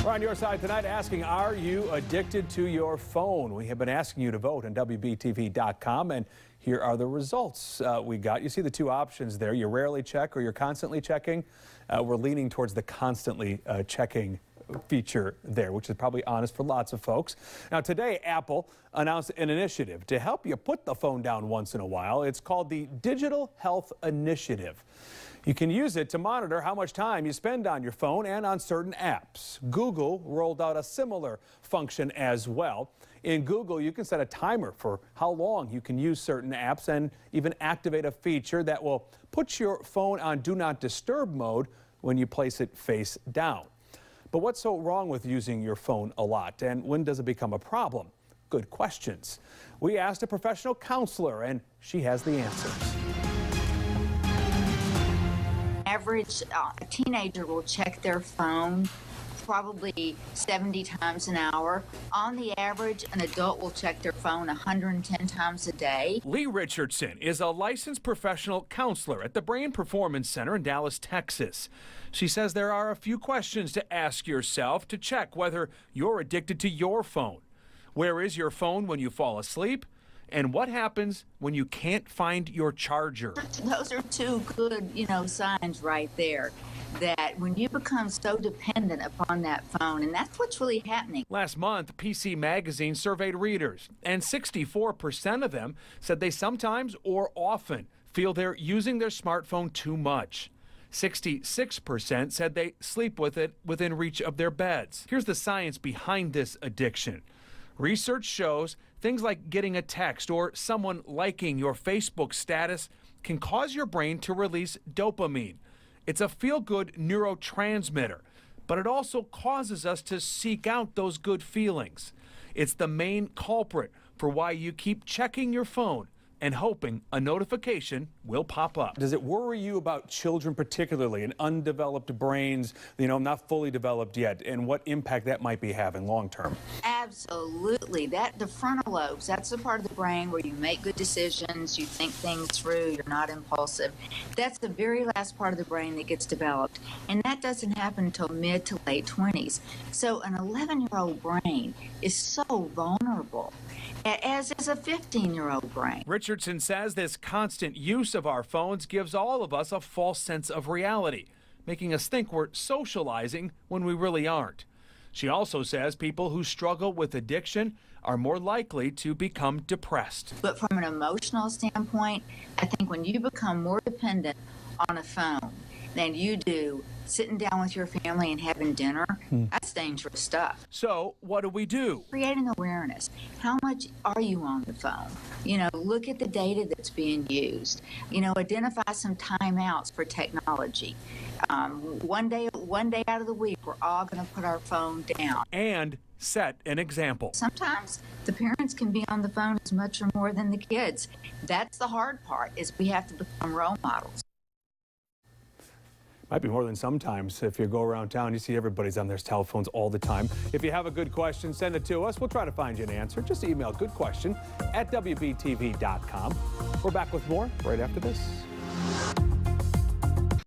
We're on your side tonight asking, are you addicted to your phone? We have been asking you to vote on WBTV.com, and here are the results we got. You see the two options there. You rarely check or you're constantly checking. We're leaning towards the constantly checking feature there, which is probably honest for lots of folks. Now today, Apple announced an initiative to help you put the phone down once in a while. It's called the Digital Health Initiative. You can use it to monitor how much time you spend on your phone and on certain apps. Google rolled out a similar function as well. In Google, you can set a timer for how long you can use certain apps and even activate a feature that will put your phone on Do Not Disturb mode when you place it face down. But what's so wrong with using your phone a lot, and when does it become a problem? Good questions. We asked a professional counselor, and she has the answers. Average a teenager will check their phone probably 70 times an hour. On the average, an adult will check their phone 110 times a day. Leigh Richardson is a licensed professional counselor at the Brain Performance Center in Dallas, Texas. She says there are a few questions to ask yourself to check whether you're addicted to your phone. Where is your phone when you fall asleep? And what happens when you can't find your charger? Those are two good, signs right there that when you become so dependent upon that phone, and that's what's really happening. Last month, PC Magazine surveyed readers, and 64% of them said they sometimes or often feel they're using their smartphone too much. 66% said they sleep with it within reach of their beds. Here's the science behind this addiction. Research shows things like getting a text or someone liking your Facebook status can cause your brain to release dopamine. It's a feel-good neurotransmitter, but it also causes us to seek out those good feelings. It's the main culprit for why you keep checking your phone and hoping a notification will pop up. Does it worry you about children particularly and undeveloped brains, not fully developed yet, and what impact that might be having long term? Absolutely. The frontal lobes, that's the part of the brain where you make good decisions, you think things through, you're not impulsive. That's the very last part of the brain that gets developed, and that doesn't happen until mid to late 20s. So an 11-year-old brain is so vulnerable, as is a 15-year-old brain. Richardson says this constant use of our phones gives all of us a false sense of reality, making us think we're socializing when we really aren't. She also says people who struggle with addiction are more likely to become depressed. But from an emotional standpoint, I think when you become more dependent on a phone than you do sitting down with your family and having dinner, that's dangerous stuff. So what do we do? Creating awareness. How much are you on the phone? Look at the data that's being used. Identify some timeouts for technology. One day out of the week, we're all going to put our phone down. And set an example. Sometimes the parents can be on the phone as much or more than the kids. That's the hard part, is we have to become role models. Might be more than sometimes. If you go around town, you see everybody's on their telephones all the time. If you have a good question, send it to us. We'll try to find you an answer. Just email goodquestion@WBTV.com. We're back with more right after this.